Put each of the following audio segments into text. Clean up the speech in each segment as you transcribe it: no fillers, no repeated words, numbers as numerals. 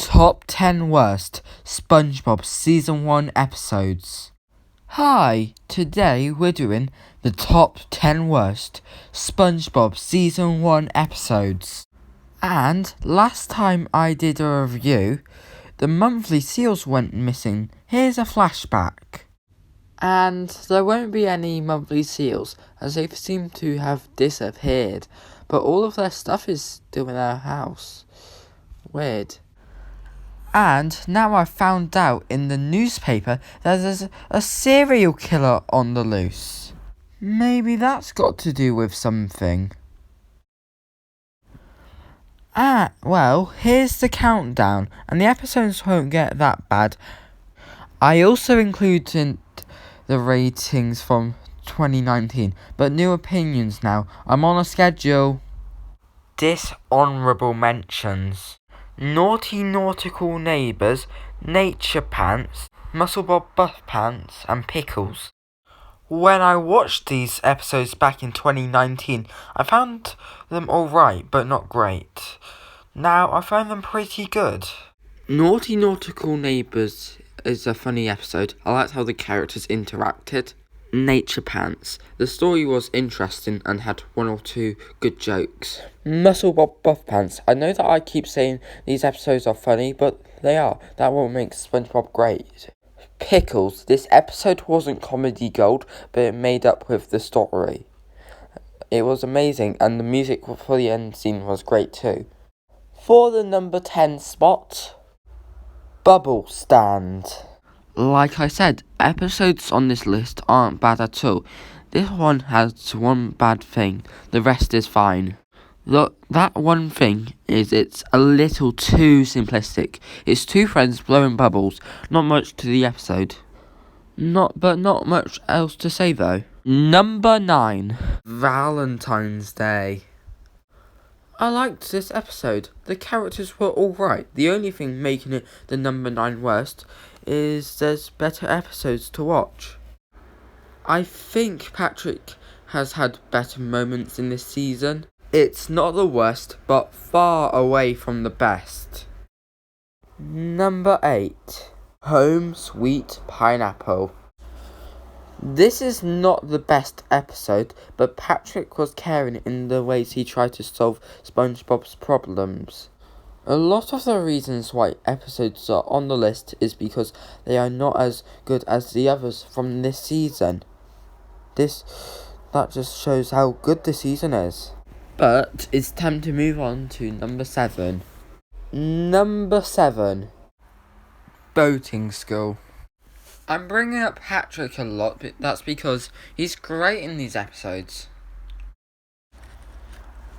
Top 10 Worst SpongeBob Season 1 Episodes. Hi, today we're doing the top 10 worst SpongeBob Season 1 episodes. And last time I did a review, the monthly seals went missing. Here's a flashback. And there won't be any monthly seals, as they seem to have disappeared, but all of their stuff is still in their house. Weird. And now I've found out in the newspaper that there's a serial killer on the loose. Maybe that's got to do with something. Well, here's the countdown, and the episodes won't get that bad. I also included the ratings from 2019, but new opinions now. I'm on a schedule. Dishonorable mentions. Naughty Nautical Neighbours, Nature Pants, Muscle Bob Buff Pants, and Pickles. When I watched these episodes back in 2019, I found them alright, but not great. Now, I found them pretty good. Naughty Nautical Neighbours is a funny episode. I liked how the characters interacted. Nature Pants. The story was interesting and had one or two good jokes. Muscle Bob Buff Pants. I know that I keep saying these episodes are funny, but they are. That what makes SpongeBob great. Pickles. This episode wasn't comedy gold, but it made up with the story. It was amazing, and the music for the end scene was great too. For the number 10 spot, Bubble Stand. Like I said, episodes on this list aren't bad at all. This one has one bad thing, the rest is fine. That one thing is it's a little too simplistic. It's two friends blowing bubbles, not much to the episode. Not much else to say though. Number 9, Valentine's Day. I liked this episode. The characters were alright. The only thing making it the number 9 worst is there's better episodes to watch. I think Patrick has had better moments in this season. It's not the worst, but far away from the best. Number 8, Home Sweet Pineapple. This is not the best episode, but Patrick was caring in the ways he tried to solve SpongeBob's problems. A lot of the reasons why episodes are on the list is because they are not as good as the others from this season. That just shows how good this season is. But it's time to move on to number 7. Number 7, Boating School. I'm bringing up Patrick a lot, but that's because he's great in these episodes.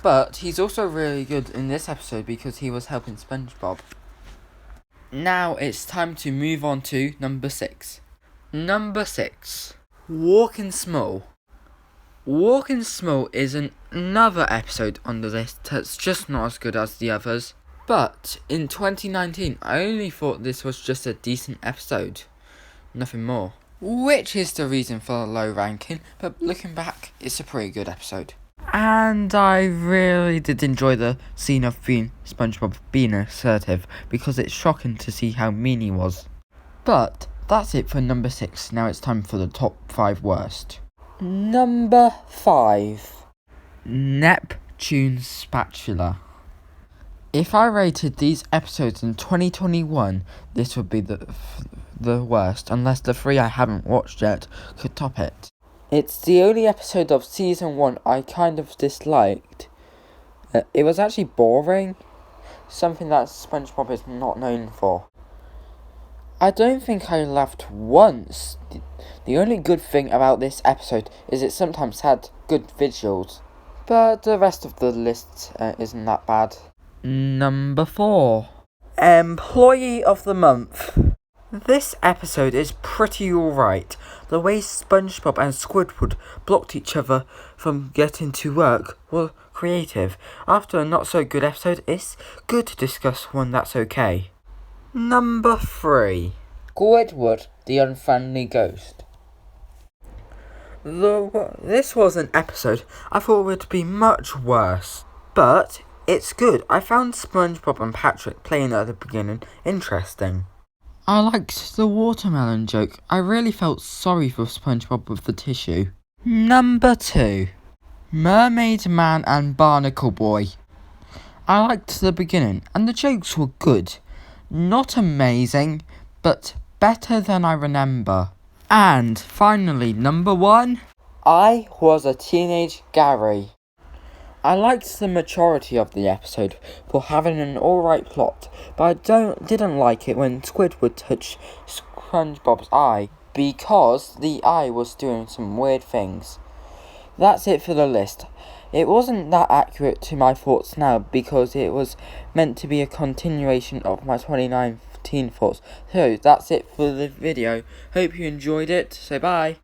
But he's also really good in this episode because he was helping SpongeBob. Now it's time to move on to number 6. Number 6, Walking Small. Walking Small is another episode on the list that's just not as good as the others. But in 2019, I only thought this was just a decent episode. Nothing more. Which is the reason for the low ranking, but looking back, it's a pretty good episode. And I really did enjoy the scene of SpongeBob being assertive, because it's shocking to see how mean he was. But that's it for number 6. Now it's time for the top 5 worst. Number 5, Neptune's Spatula. If I rated these episodes in 2021, this would be the worst, unless the 3 I haven't watched yet could top it. It's the only episode of season 1 I kind of disliked. It was actually boring, something that SpongeBob is not known for. I don't think I laughed once. The only good thing about this episode is it sometimes had good visuals, but the rest of the list isn't that bad. Number 4, Employee of the Month. This episode is pretty alright. The way SpongeBob and Squidward blocked each other from getting to work was creative. After a not so good episode, it's good to discuss one that's okay. Number 3, Squidward, the Unfriendly Ghost. This was an episode I thought would be much worse, but It's good. I found Spongebob and Patrick playing at the beginning interesting. I liked the watermelon joke. I really felt sorry for Spongebob with the tissue. Number 2. Mermaid Man and Barnacle Boy. I liked the beginning, and the jokes were good. Not amazing, but better than I remember. And finally, number 1. I was a teenage Gary. I liked the maturity of the episode for having an alright plot, but I didn't like it when Squidward touched SpongeBob's eye, because the eye was doing some weird things. That's it for the list. It wasn't that accurate to my thoughts now because it was meant to be a continuation of my 2019 thoughts. So that's it for the video. Hope you enjoyed it. So bye.